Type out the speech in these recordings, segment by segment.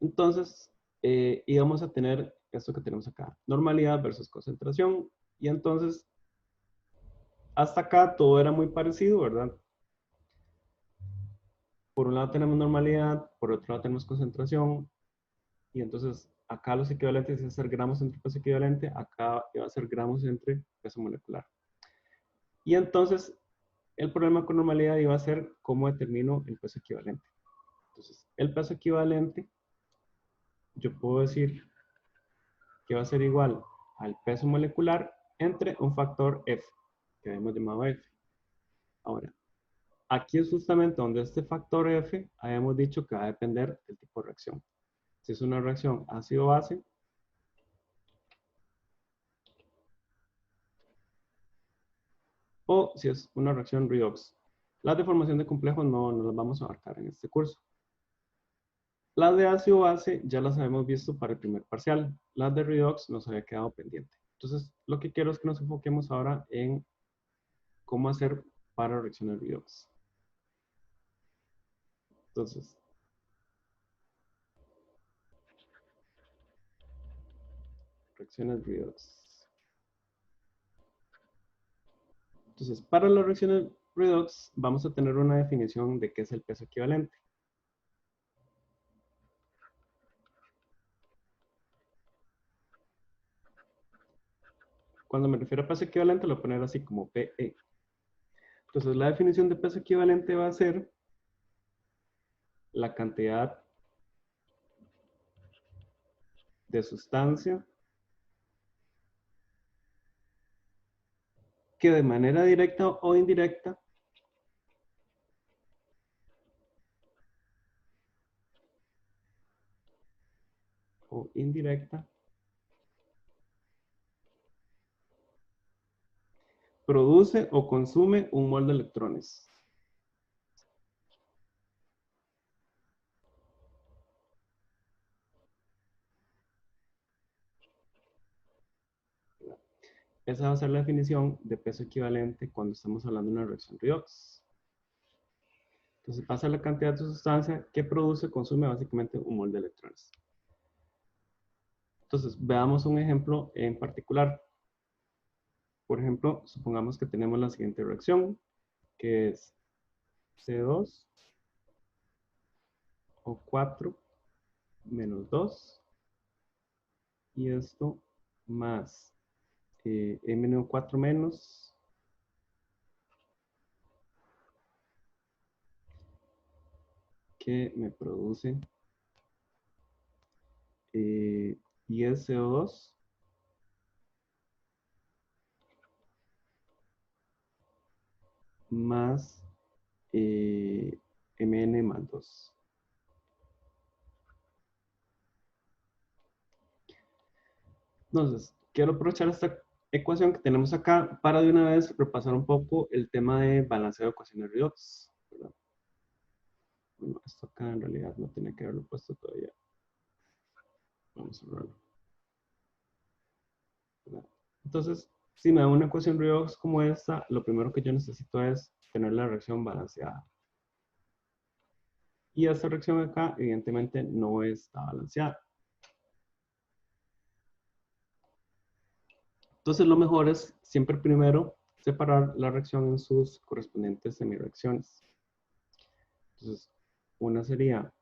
Entonces, íbamos a tener esto que tenemos acá, normalidad versus concentración. Y entonces, hasta acá todo era muy parecido, ¿verdad? Por un lado tenemos normalidad, por otro lado tenemos concentración. Y entonces, acá los equivalentes iban a ser gramos entre peso equivalente, acá iba a ser gramos entre peso molecular. Y entonces, el problema con normalidad iba a ser cómo determino el peso equivalente. Entonces, el peso equivalente, yo puedo decir que va a ser igual al peso molecular entre un factor F, que hemos llamado F. Ahora, aquí es justamente donde este factor F, habíamos dicho que va a depender del tipo de reacción. Si es una reacción ácido-base, o si es una reacción redox. Las de formación de complejos no las vamos a abarcar en este curso. Las de ácido-base ya las habíamos visto para el primer parcial. Las de redox nos había quedado pendiente. Entonces, lo que quiero es que nos enfoquemos ahora en cómo hacer para reacciones redox. Entonces, reacciones redox. Entonces, para las reacciones redox vamos a tener una definición de qué es el peso equivalente. Cuando me refiero a peso equivalente, lo voy a poner así como PE. Entonces, la definición de peso equivalente va a ser la cantidad de sustancia que de manera directa o indirecta produce o consume un mol de electrones. Esa va a ser la definición de peso equivalente cuando estamos hablando de una reacción redox. Entonces pasa la cantidad de sustancia que produce o consume básicamente un mol de electrones. Entonces veamos un ejemplo en particular. Por ejemplo, supongamos que tenemos la siguiente reacción, que es C2 o 4 menos 2 y esto más MnO4 menos que me produce 10 CO2 más Mn más 2. Entonces, quiero aprovechar esta ecuación que tenemos acá para de una vez repasar un poco el tema de balanceo de ecuaciones redox, ¿verdad? Bueno, esto acá en realidad no tiene que haberlo puesto todavía. Vamos a verlo. Entonces, si me da una ecuación redox como esta, lo primero que yo necesito es tener la reacción balanceada. Y esta reacción acá, evidentemente, no está balanceada. Entonces, lo mejor es siempre primero separar la reacción en sus correspondientes semireacciones. Entonces, una sería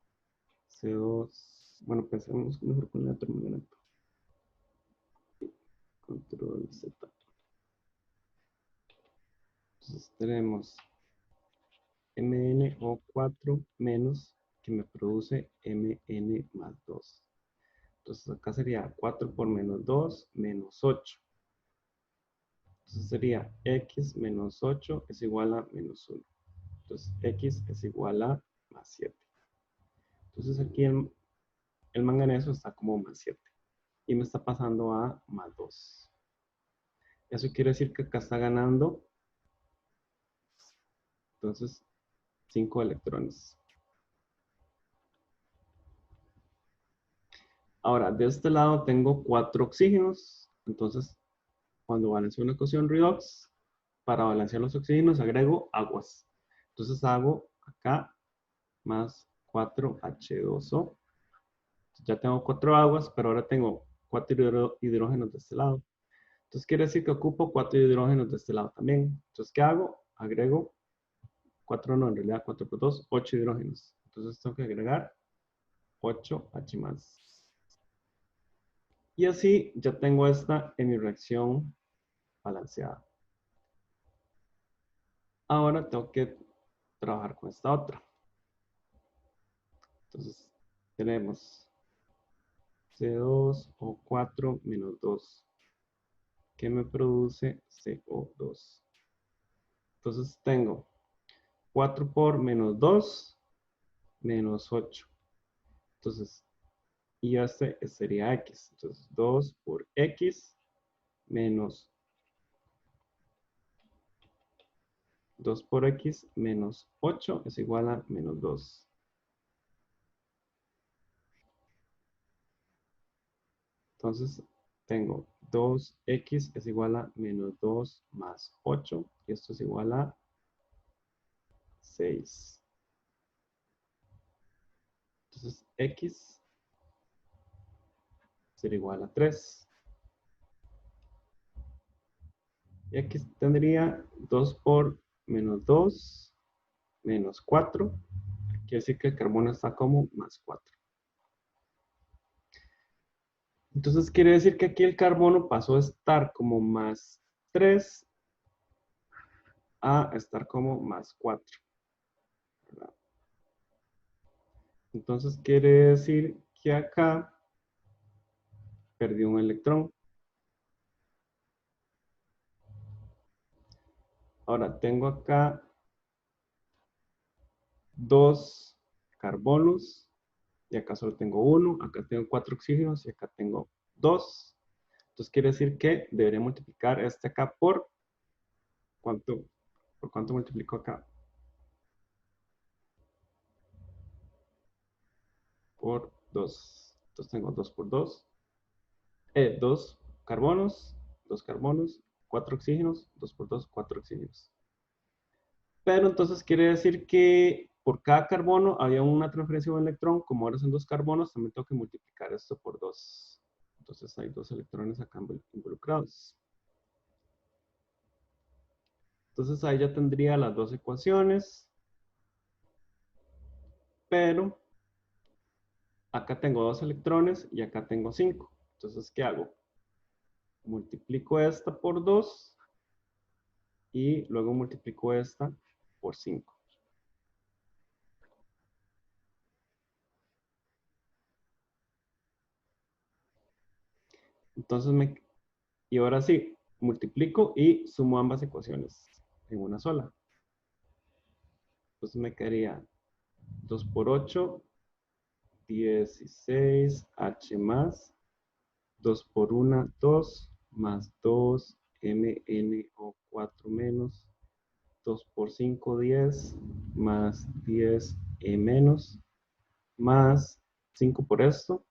C2, bueno, pensemos mejor con la termodinámica. Control Z. Entonces, tenemos MnO4 menos que me produce Mn más 2. Entonces, acá sería 4 por menos 2 menos 8. Entonces sería x menos 8 es igual a menos 1. Entonces x es igual a más 7. Entonces aquí el manganeso está como más 7. Y me está pasando a más 2. Eso quiere decir que acá está ganando, entonces, 5 electrones. Ahora, de este lado tengo 4 oxígenos. Entonces, cuando balanceo una ecuación redox, para balancear los oxígenos agrego aguas. Entonces hago acá más 4H2O Ya tengo 4 aguas, pero ahora tengo 4 hidrógenos de este lado. Entonces quiere decir que ocupo 4 hidrógenos de este lado también. Entonces, ¿qué hago? Agrego 4, no, en realidad 4 por 2, 8 hidrógenos. Entonces tengo que agregar 8H más. Y así ya tengo esta en mi reacción balanceada. Ahora tengo que trabajar con esta otra. Entonces tenemos C2O4 menos 2, que me produce CO2. Entonces tengo 4 por menos 2, menos 8. Entonces, y este sería X. Entonces 2 por X menos 2 por X menos 8 es igual a menos 2. Entonces, tengo 2X es igual a menos 2 más 8. Y esto es igual a 6. Entonces, X será igual a 3. Y aquí tendría 2 por menos 2 menos 4. Quiere decir que el carbono está como más 4. Entonces quiere decir que aquí el carbono pasó a estar como más 3 a estar como más 4. ¿Verdad? Entonces quiere decir que acá perdió un electrón. Ahora tengo acá 2 carbonos y acá solo tengo 1. Acá tengo 4 oxígenos y acá tengo 2. Entonces quiere decir que debería multiplicar este acá por ¿cuánto? ¿Por cuánto multiplico acá? Por 2. Entonces tengo 2 por 2. 2 carbonos, 2 carbonos, 4 oxígenos, 2 por 2, 4 oxígenos. Pero entonces quiere decir que por cada carbono había una transferencia de un electrón. Como ahora son 2 carbonos, también tengo que multiplicar esto por 2. Entonces hay 2 electrones acá involucrados. Entonces ahí ya tendría las 2 ecuaciones. Pero acá tengo 2 electrones y acá tengo 5. Entonces, ¿qué hago? Multiplico esta por 2 y luego multiplico esta por 5. Entonces, y ahora sí, multiplico y sumo ambas ecuaciones en una sola. Entonces me quedaría 2 por 8, 16, H más, 2 por 1, 2, más 2, MnO4 menos, 2 por 5, 10, más 10, E menos, más 5 por esto,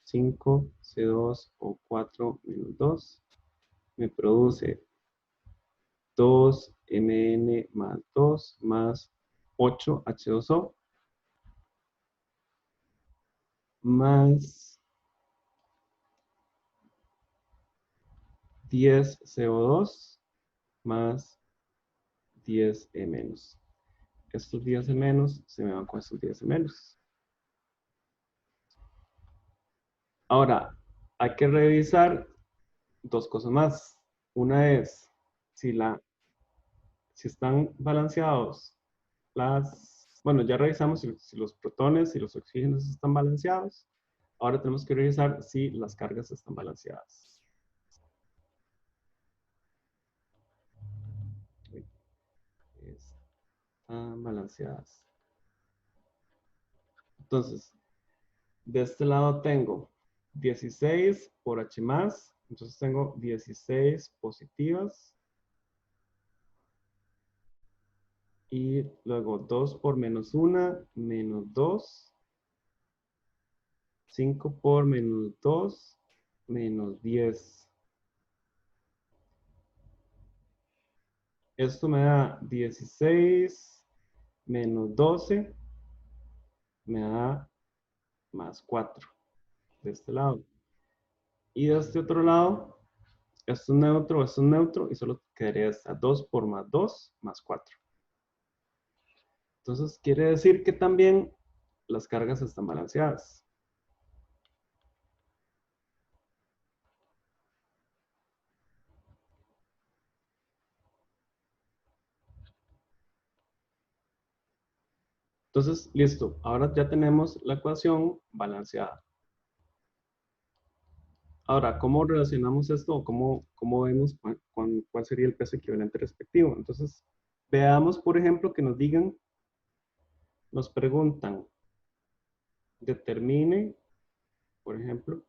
5, C2O4 menos 2, me produce 2Mn más 2 más 8H2O más 10CO2 más 10E menos. Estos 10E menos se me van con estos 10E menos. Ahora, hay que revisar dos cosas más. Una es si están balanceados bueno, ya revisamos si los protones y los oxígenos están balanceados. Ahora tenemos que revisar si las cargas están balanceadas. Están balanceadas. Entonces, de este lado tengo 16 por H más. Entonces tengo 16 positivas. Y luego 2 por menos 1, menos 2. 5 por menos 2, menos 10. Esto me da 16 menos 12, me da más 4. de este lado. Y de este otro lado, esto es un neutro, y solo quedaría esta 2 por más 2 más 4. Entonces, quiere decir que también las cargas están balanceadas. Entonces, listo. Ahora ya tenemos la ecuación balanceada. Ahora, ¿cómo relacionamos esto o cómo vemos cuál sería el peso equivalente respectivo? Entonces, veamos, por ejemplo, que nos digan, nos preguntan, determine, por ejemplo,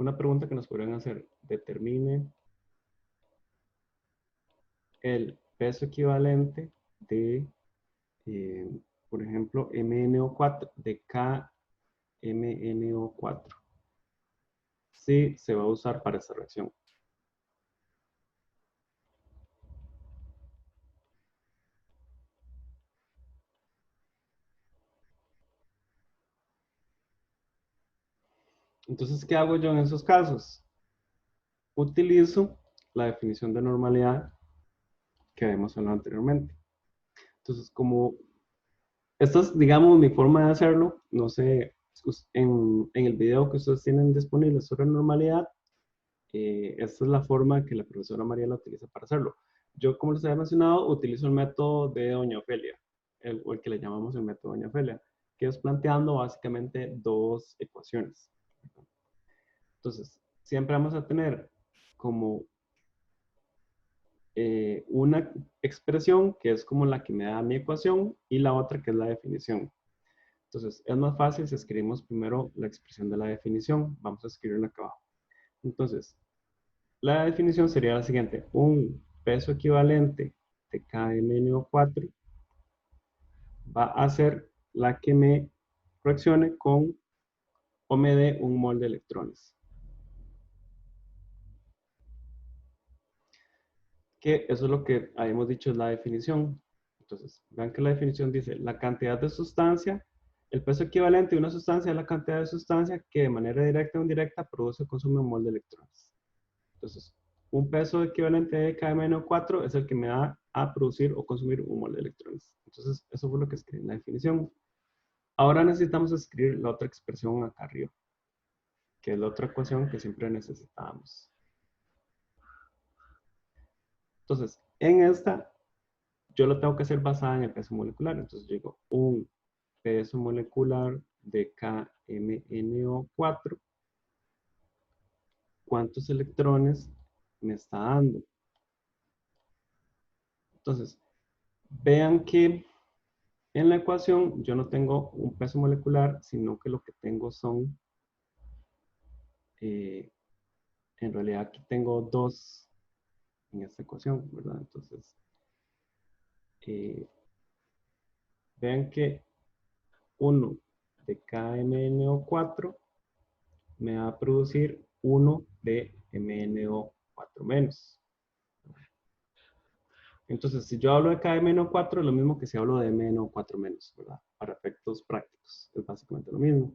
una pregunta que nos podrían hacer, determine el peso equivalente de, eh, por ejemplo, MnO4, de KMnO4. Sí, se va a usar para esta reacción. Entonces, ¿qué hago yo en esos casos? Utilizo la definición de normalidad que habíamos hablado anteriormente. Entonces, como esta es, digamos, mi forma de hacerlo, no sé, en el video que ustedes tienen disponible sobre normalidad, esta es la forma que la profesora Mariela utiliza para hacerlo. Yo, como les había mencionado, utilizo el método de Doña Ofelia, o el que le llamamos el método Doña Ofelia, que es planteando básicamente dos ecuaciones. Entonces, siempre vamos a tener como una expresión que es como la que me da mi ecuación y la otra que es la definición. Entonces, es más fácil si escribimos primero la expresión de la definición. Vamos a escribirla acá abajo. Entonces, la definición sería la siguiente. Un peso equivalente de KMnO4 va a ser la que me reaccione con o me dé un mol de electrones. Que eso es lo que habíamos dicho es la definición. Entonces, vean que la definición dice la cantidad de sustancia, el peso equivalente de una sustancia es la cantidad de sustancia que de manera directa o indirecta produce o consume un mol de electrones. Entonces, un peso equivalente de KMnO4 es el que me da a producir o consumir un mol de electrones. Entonces, eso fue lo que escribí en la definición. Ahora necesitamos escribir la otra expresión acá arriba, que es la otra ecuación que siempre necesitábamos. Entonces, en esta yo lo tengo que hacer basada en el peso molecular. Entonces yo digo, un peso molecular de KMnO4, ¿cuántos electrones me está dando? Entonces, vean que en la ecuación yo no tengo un peso molecular, sino que lo que tengo son, eh, en realidad aquí tengo dos en esta ecuación, ¿verdad? Entonces, eh, vean que uno de KMnO4 me va a producir 1 de MnO4 menos. Entonces, si yo hablo de KMnO4, es lo mismo que si hablo de MnO4 menos, ¿verdad? Para efectos prácticos, es básicamente lo mismo.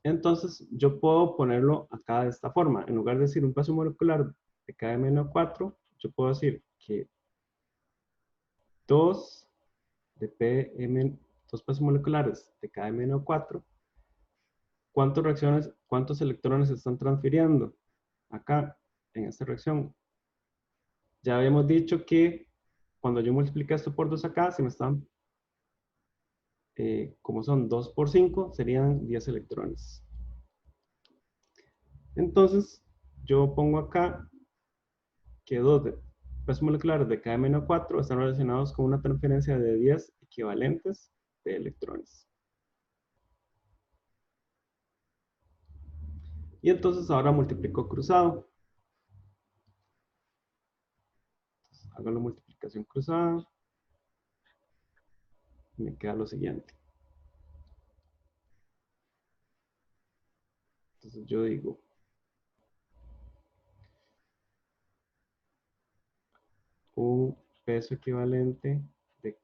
Entonces, yo puedo ponerlo acá de esta forma. En lugar de decir un peso molecular de KMnO4, yo puedo decir que 2 de PM, 2 pesos moleculares de KMnO4, cuántos electrones se están transfiriendo acá en esta reacción? Ya habíamos dicho que cuando yo multiplique esto por 2 acá, se me están, como son 2 por 5, serían 10 electrones. Entonces, yo pongo acá que 2 pesos moleculares de KMnO4 están relacionados con una transferencia de 10 equivalentes de electrones. Y entonces ahora multiplico cruzado. Hago la multiplicación cruzada. Y me queda lo siguiente. Entonces yo digo un peso equivalente de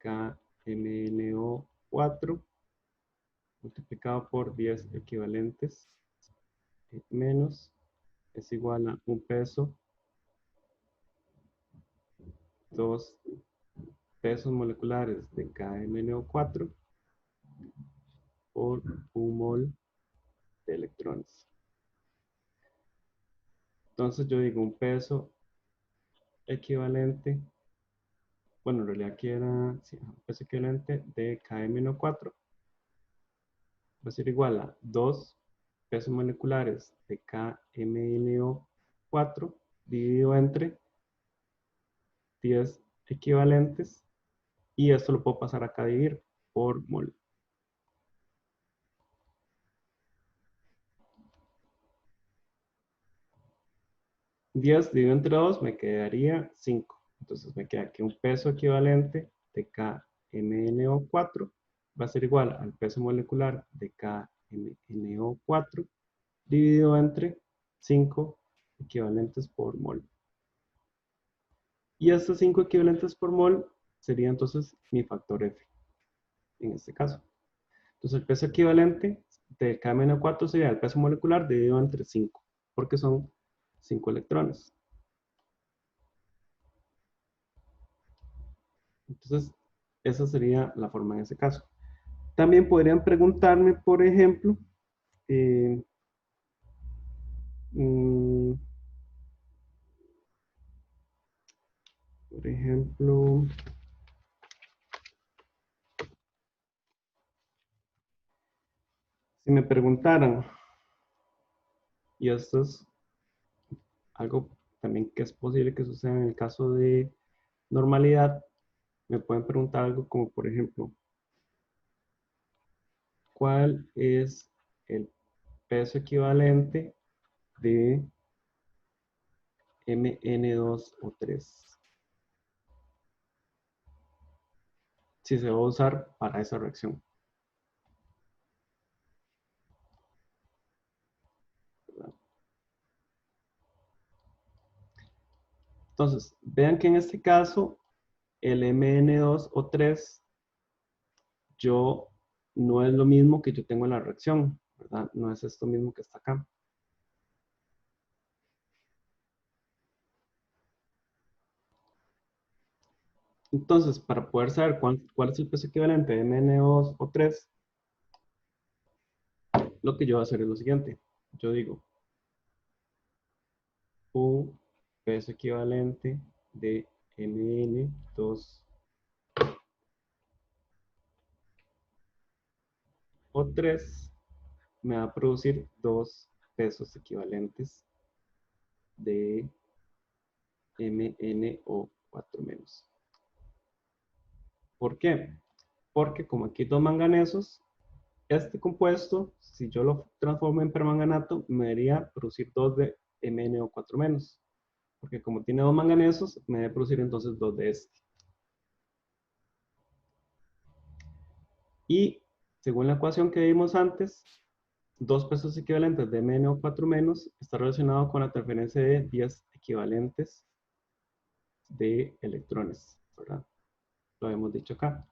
KMNO4 multiplicado por 10 equivalentes menos es igual a un peso, 2 pesos moleculares de KMNO4 por un mol de electrones. Entonces yo digo un peso equivalente, bueno, en realidad aquí era sí, un peso equivalente de KMNO4 va a ser igual a 2 pesos moleculares de KMNO4 dividido entre 10 equivalentes y esto lo puedo pasar acá a dividir por mol. 10 dividido entre 2 me quedaría 5. Entonces me queda que un peso equivalente de KMNO4 va a ser igual al peso molecular de KMNO4 dividido entre 5 equivalentes por mol. Y estos 5 equivalentes por mol sería entonces mi factor F, en este caso. Entonces el peso equivalente de KMNO4 sería el peso molecular dividido entre 5, porque son 5 electrones. Entonces, esa sería la forma en ese caso. También podrían preguntarme, por ejemplo, eh, mm, por ejemplo, si me preguntaran, y esto es algo también que es posible que suceda en el caso de normalidad, me pueden preguntar algo como, por ejemplo, ¿cuál es el peso equivalente de MN2O3? Si se va a usar para esa reacción. Entonces, vean que en este caso, el MN2O3, yo no es lo mismo que yo tengo en la reacción, ¿verdad? No es esto mismo que está acá. Entonces, para poder saber cuál es el peso equivalente de MN2O3, lo que yo voy a hacer es lo siguiente. Yo digo, un peso equivalente de MN2O3 me va a producir 2 pesos equivalentes de MnO4 menos. ¿Por qué? Porque como aquí hay dos manganesos, este compuesto, si yo lo transformo en permanganato, me debería producir 2 de MnO4 menos. Porque como tiene dos manganesos, me debe producir entonces 2 de este. Y según la ecuación que vimos antes, 2 pesos equivalentes de MnO4 menos está relacionado con la transferencia de 10 equivalentes de electrones, ¿verdad? Lo hemos dicho acá.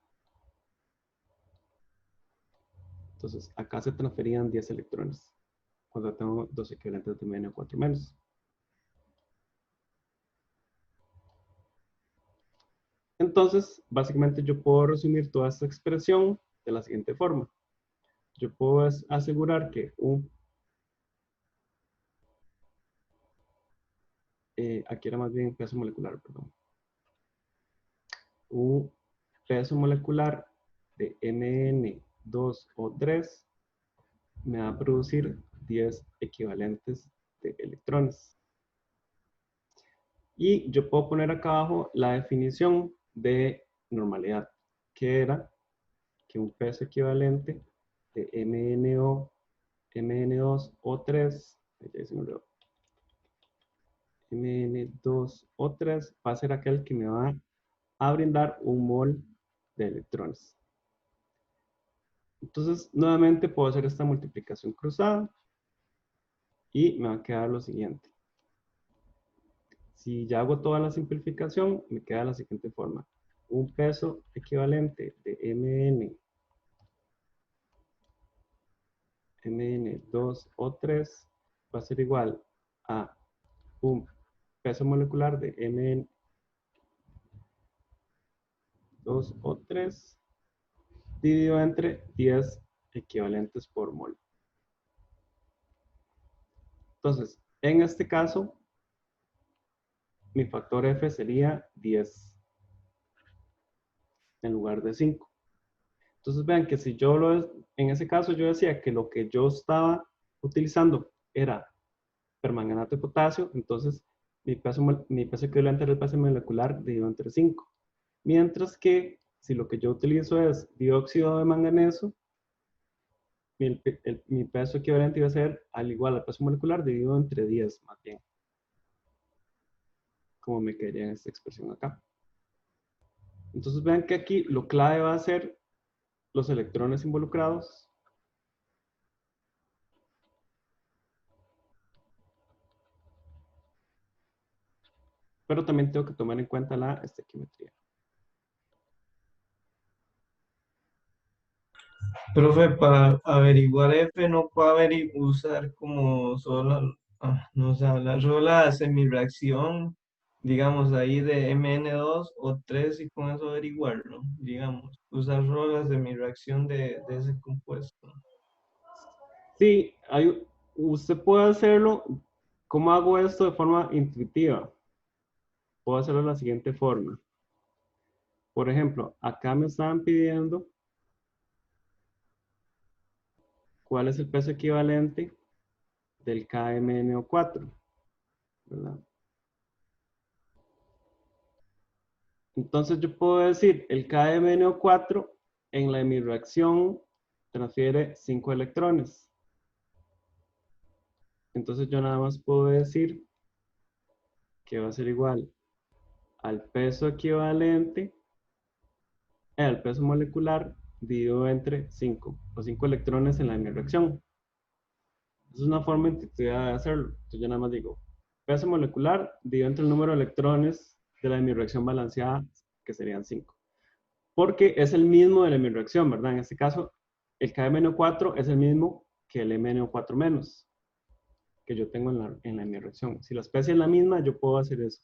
Entonces, acá se transferían 10 electrones cuando tengo 2 equivalentes de MnO4 menos. Entonces, básicamente yo puedo resumir toda esta expresión de la siguiente forma. Yo puedo asegurar que aquí era más bien peso molecular, perdón. Un peso molecular de Mn2O3 me va a producir 10 equivalentes de electrones. Y yo puedo poner acá abajo la definición de normalidad, que era que un peso equivalente de Mn2O3, Mn2O3 va a ser aquel que me va a brindar un mol de electrones. Entonces, nuevamente puedo hacer esta multiplicación cruzada y me va a quedar lo siguiente. Si ya hago toda la simplificación, me queda la siguiente forma. Un peso equivalente de mn2 o 3 va a ser igual a un peso molecular de mn2 o 3 dividido entre 10 equivalentes por mol. Entonces, en este caso, mi factor F sería 10 en lugar de 5. Entonces vean que si yo en ese caso yo decía que lo que yo estaba utilizando era permanganato de potasio, entonces mi peso equivalente era el peso molecular dividido entre 5. Mientras que si lo que yo utilizo es dióxido de manganeso, mi peso equivalente iba a ser al igual al peso molecular dividido entre 10 más bien. Como me quedaría en esta expresión acá. Entonces vean que aquí lo clave va a ser los electrones involucrados. Pero también tengo que tomar en cuenta la estequiometría. Profe, para averiguar F no puede usar como solo, no sé, la sola semireacción, digamos, ahí de MN2 o 3 y con eso averiguarlo, digamos, usar solo la semireacción de ese compuesto. Sí, usted puede hacerlo. ¿Cómo hago esto de forma intuitiva? Puedo hacerlo de la siguiente forma. Por ejemplo, acá me estaban pidiendo cuál es el peso equivalente del KMnO4, ¿verdad? Entonces yo puedo decir, el KMnO4 en la hemirreacción transfiere 5 electrones. Entonces yo nada más puedo decir que va a ser igual al peso equivalente, el peso molecular dividido entre 5, los 5 electrones en la hemirreacción. Es una forma intuitiva de hacerlo. Entonces yo nada más digo, peso molecular dividido entre el número de electrones de la hemirreacción balanceada, que serían 5. Porque es el mismo de la hemirreacción, ¿verdad? En este caso, el KMnO4 es el mismo que el MnO4- que yo tengo en la hemirreacción. Si la especie es la misma, yo puedo hacer eso.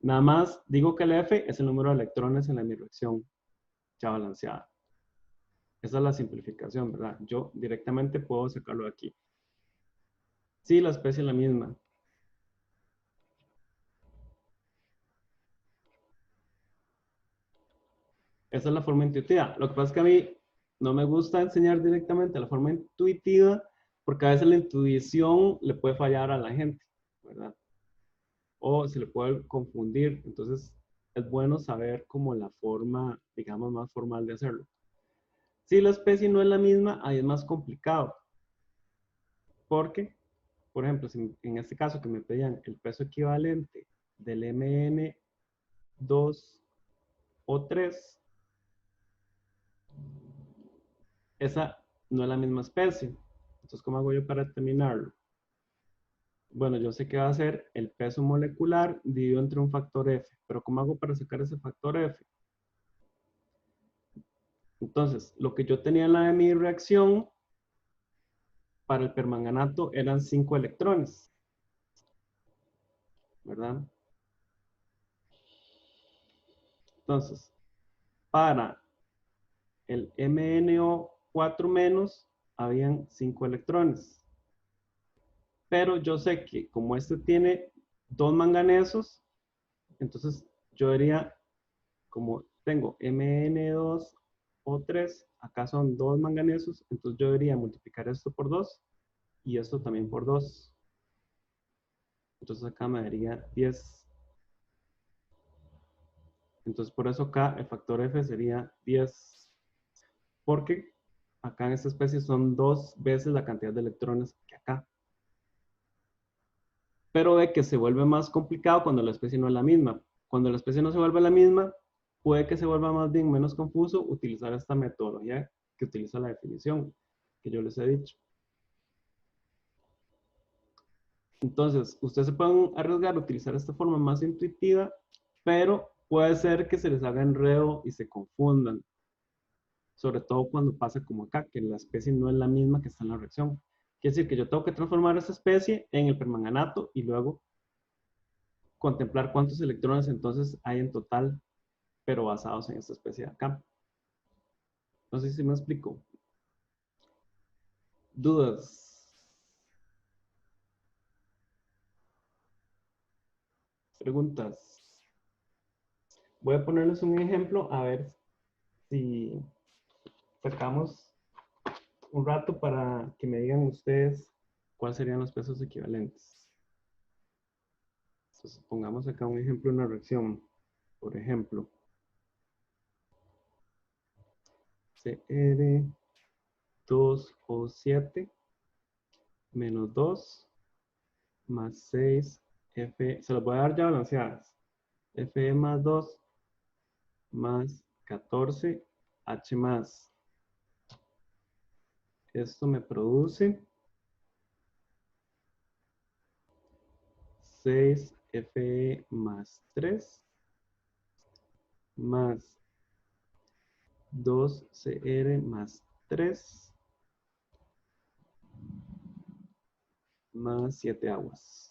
Nada más digo que el F es el número de electrones en la hemirreacción ya balanceada. Esa es la simplificación, ¿verdad? Yo directamente puedo sacarlo de aquí. Sí, la especie es la misma. Esa es la forma intuitiva. Lo que pasa es que a mí no me gusta enseñar directamente la forma intuitiva porque a veces la intuición le puede fallar a la gente, ¿verdad? O se le puede confundir. Entonces es bueno saber como la forma, digamos, más formal de hacerlo. Si la especie no es la misma, ahí es más complicado. Porque, por ejemplo, si en este caso que me pedían el peso equivalente del MN2 o 3, esa no es la misma especie. Entonces, ¿cómo hago yo para determinarlo? Bueno, yo sé que va a ser el peso molecular dividido entre un factor F, pero ¿cómo hago para sacar ese factor F? Entonces, lo que yo tenía en la de mi reacción para el permanganato eran 5 electrones, ¿verdad? Entonces, para el MnO4- habían 5 electrones. Pero yo sé que como este tiene 2 manganesos, entonces yo diría, como tengo Mn2 o 3, acá son 2 manganesos, entonces yo debería multiplicar esto por 2 y esto también por 2. Entonces acá me daría 10. Entonces por eso acá el factor F sería 10. Porque acá en esta especie son 2 veces la cantidad de electrones que acá. Pero ve que se vuelve más complicado cuando la especie no es la misma. Cuando la especie no se vuelve la misma, puede que se vuelva más bien menos confuso utilizar esta metodología que utiliza la definición que yo les he dicho. Entonces, ustedes se pueden arriesgar a utilizar esta forma más intuitiva, pero puede ser que se les haga enredo y se confundan, sobre todo cuando pasa como acá, que la especie no es la misma que está en la reacción. Quiere decir que yo tengo que transformar esa especie en el permanganato y luego contemplar cuántos electrones entonces hay en total, pero basados en esta especie de acá. No sé si me explico. ¿Dudas? ¿Preguntas? Voy a ponerles un ejemplo a ver si sacamos un rato para que me digan ustedes cuáles serían los pesos equivalentes. Entonces, pongamos acá un ejemplo de una reacción. Por ejemplo, Cr2O7 menos 2 más 6 F, se los voy a dar ya balanceadas. Fe más 2 más 14 H más. Esto me produce 6 Fe más 3 más 2 Cr más 3 más 7 aguas.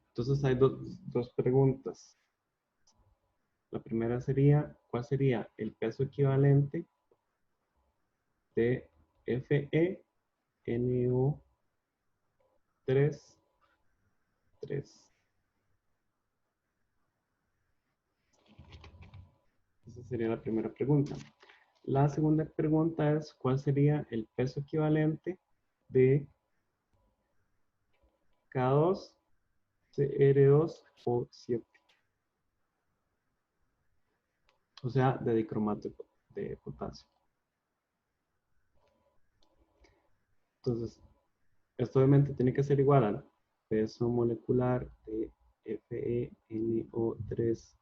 Entonces hay dos preguntas. La primera sería, ¿cuál sería el peso equivalente de FeNO3, 3? Esa sería la primera pregunta. La segunda pregunta es, ¿cuál sería el peso equivalente de K2Cr2O7? O sea, de dicromato de potasio. Entonces, esto obviamente tiene que ser igual al peso molecular de FeNO3,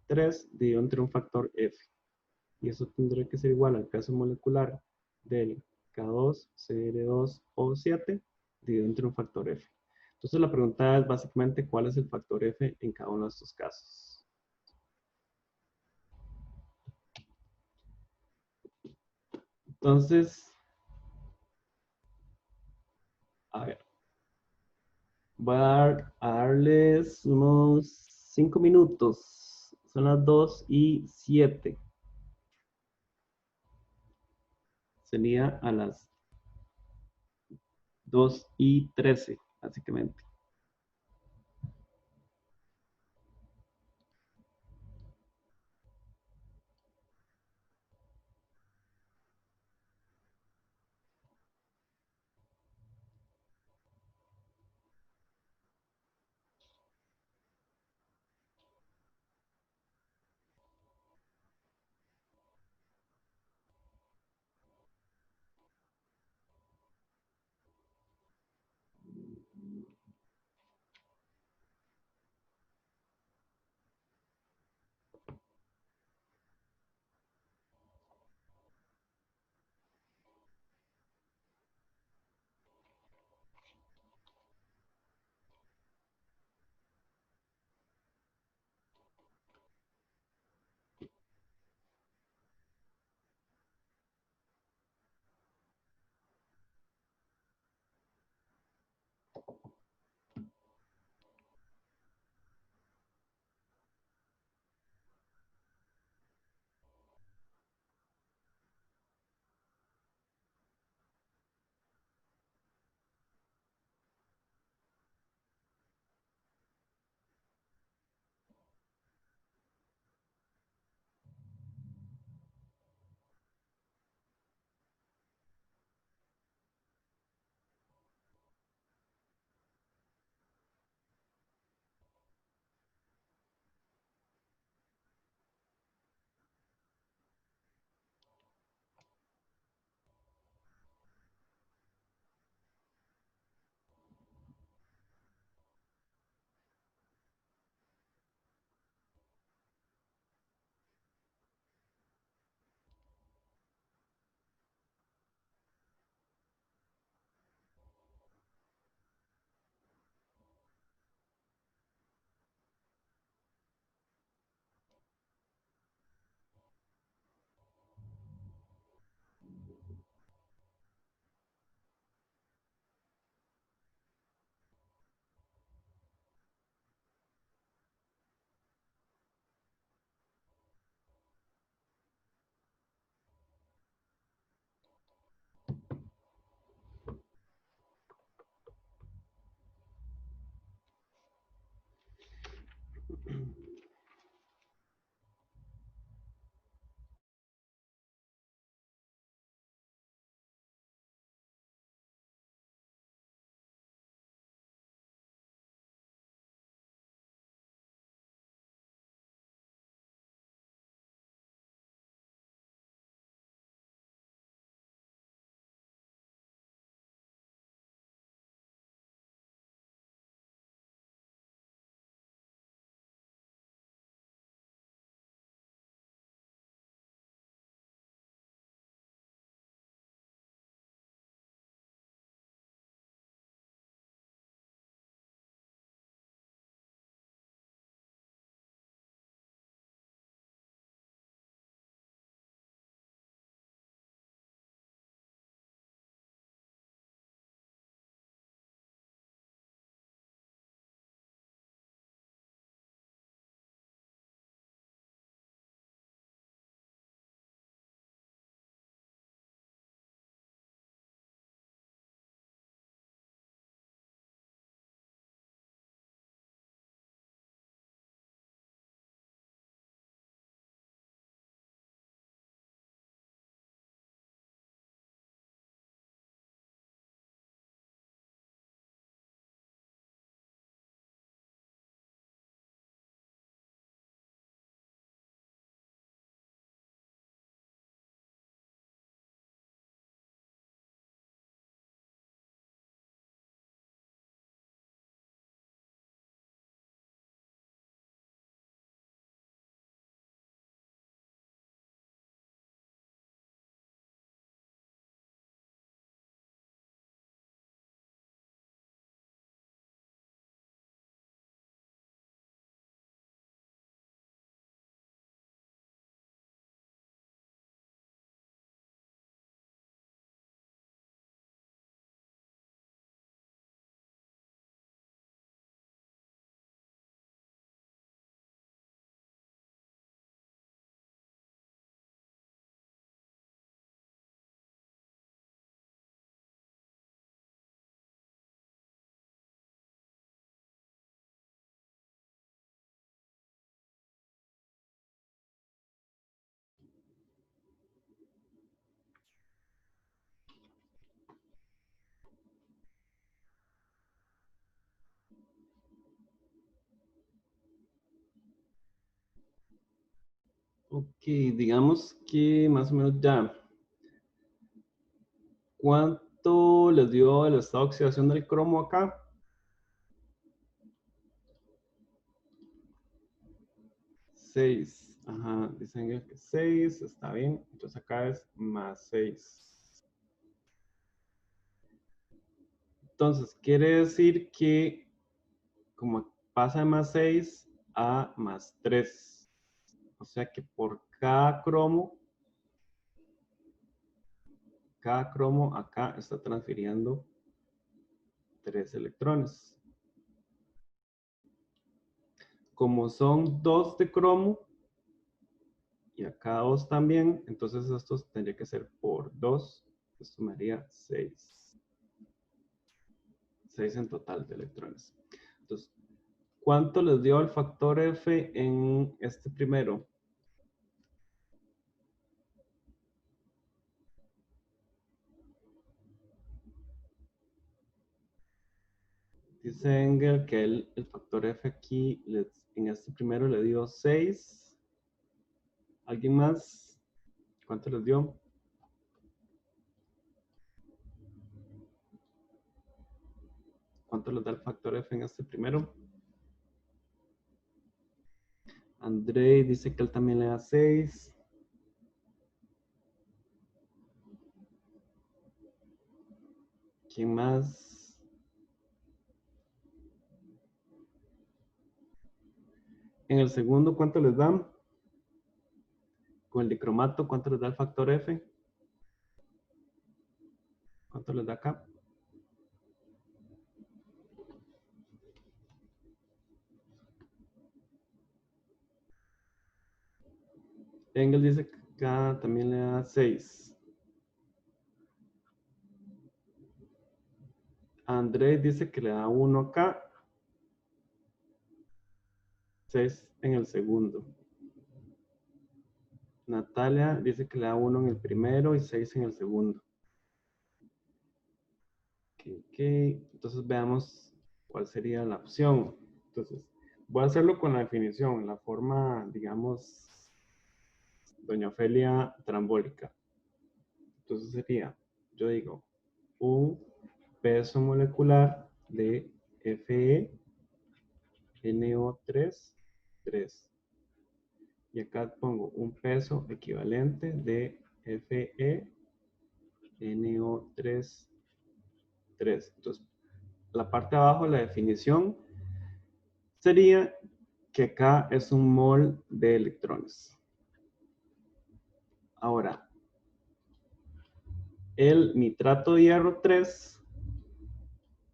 3 dividido entre un factor F. Y eso tendría que ser igual al peso molecular del K2Cr2O7 dividido entre un factor F. Entonces la pregunta es básicamente cuál es el factor F en cada uno de estos casos. Entonces, a ver, voy a darles unos 5 minutos. Son las 2:07. Sería a las 2:13, básicamente. Ok, digamos que más o menos ya. ¿Cuánto les dio el estado de oxidación del cromo acá? 6. Ajá, dicen que 6, está bien. Entonces acá es más 6. Entonces, quiere decir que como pasa de más 6 a más 3. O sea que por cada cromo acá está transfiriendo 3 electrones. Como son 2 de cromo y acá 2 también, entonces estos tendría que ser por 2. Esto me haría 6. 6 en total de electrones. Entonces, ¿cuánto les dio el factor F en este primero? Dice Engel que el factor F aquí en este primero le dio 6. ¿Alguien más? ¿Cuánto les dio? ¿Cuánto les da el factor F en este primero? Andrei dice que él también le da 6. ¿Quién más? En el segundo, ¿cuánto les dan? Con el dicromato, ¿cuánto les da el factor F? ¿Cuánto les da acá? Engel dice que acá también le da 6. Andrés dice que le da 1 acá. 6 en el segundo. Natalia dice que le da 1 en el primero y 6 en el segundo. Ok. Entonces veamos cuál sería la opción. Entonces, voy a hacerlo con la definición, la forma, digamos, doña Ofelia trambólica. Entonces sería, yo digo, un peso molecular de FeNO3, 3. Y acá pongo un peso equivalente de FeNO3, 3. Entonces, la parte de abajo, la definición, sería que acá es un mol de electrones. Ahora, el nitrato de hierro 3,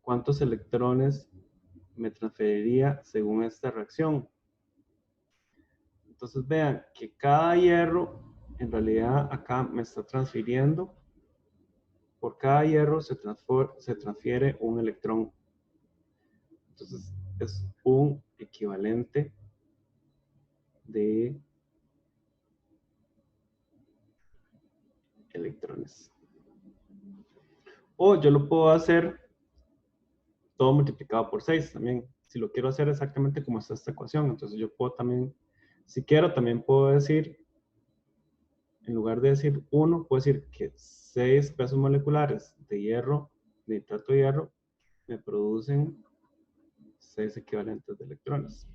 ¿cuántos electrones me transferiría según esta reacción? Entonces vean que cada hierro, en realidad acá me está transfiriendo, por cada hierro se transfiere un electrón. Entonces es un equivalente de electrones. O yo lo puedo hacer todo multiplicado por 6 también. Si lo quiero hacer exactamente como está esta ecuación, entonces yo puedo también, si quiero, también puedo decir, en lugar de decir 1, puedo decir que 6 pesos moleculares de hierro, de nitrato de hierro, me producen 6 equivalentes de electrones.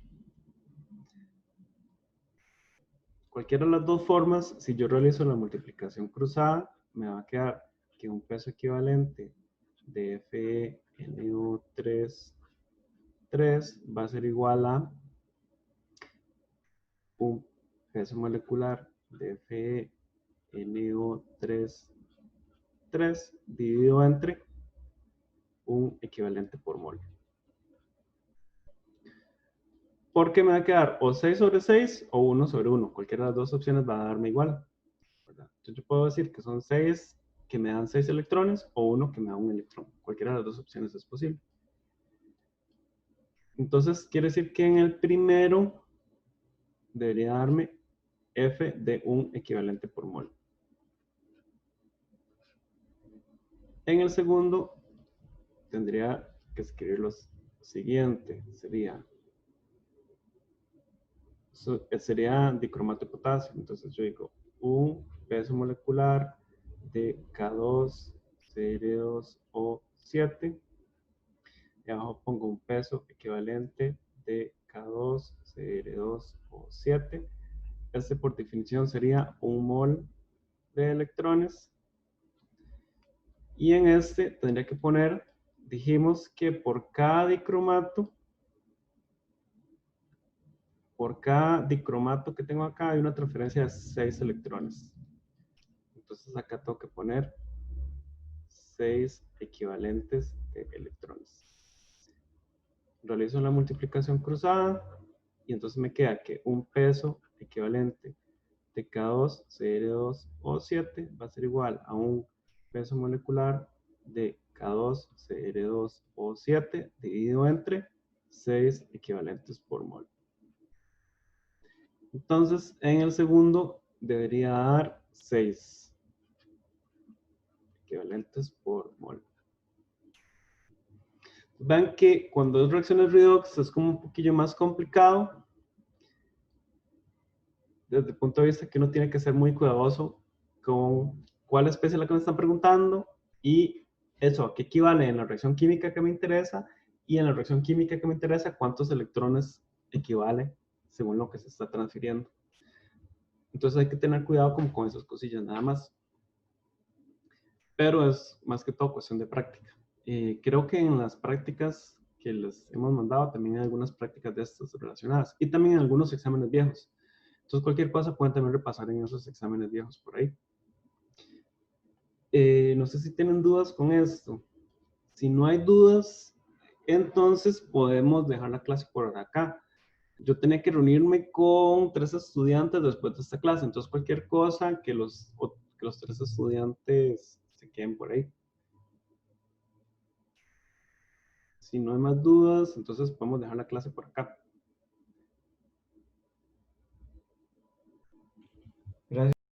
Cualquiera de las dos formas, si yo realizo la multiplicación cruzada, me va a quedar que un peso equivalente de FeNO3, 3 va a ser igual a un peso molecular de FeNO3, 3 dividido entre un equivalente por mol. Porque me va a quedar o 6 sobre 6 o 1 sobre 1. Cualquiera de las dos opciones va a darme igual, ¿verdad? Entonces yo puedo decir que son 6 que me dan 6 electrones o 1 que me da un electrón. Cualquiera de las dos opciones es posible. Entonces quiere decir que en el primero debería darme F de un equivalente por mol. En el segundo tendría que escribir lo siguiente. Sería dicromato de potasio. Entonces yo digo un peso molecular de K2, Cr2O7. Y abajo pongo un peso equivalente de K2, Cr2O7. Este por definición sería un mol de electrones. Y en este tendría que poner, dijimos que por cada dicromato que tengo acá hay una transferencia de 6 electrones. Entonces acá tengo que poner 6 equivalentes de electrones. Realizo la multiplicación cruzada y entonces me queda que un peso equivalente de K2, Cr2O7 va a ser igual a un peso molecular de K2, Cr2O7 dividido entre 6 equivalentes por mol. Entonces, en el segundo debería dar 6 equivalentes por mol. Ven que cuando es reacciones redox es como un poquillo más complicado desde el punto de vista que uno tiene que ser muy cuidadoso con cuál especie es la que me están preguntando y eso, a qué equivale en la reacción química que me interesa y en la reacción química que me interesa cuántos electrones equivale según lo que se está transfiriendo. Entonces hay que tener cuidado como con esas cosillas nada más. Pero es más que todo cuestión de práctica. Creo que en las prácticas que les hemos mandado también hay algunas prácticas de estas relacionadas y también en algunos exámenes viejos. Entonces cualquier cosa pueden también repasar en esos exámenes viejos por ahí. No sé si tienen dudas con esto. Si no hay dudas, entonces podemos dejar la clase por acá. Yo tenía que reunirme con 3 estudiantes después de esta clase, entonces cualquier cosa que los 3 estudiantes se queden por ahí. Si no hay más dudas, entonces podemos dejar la clase por acá.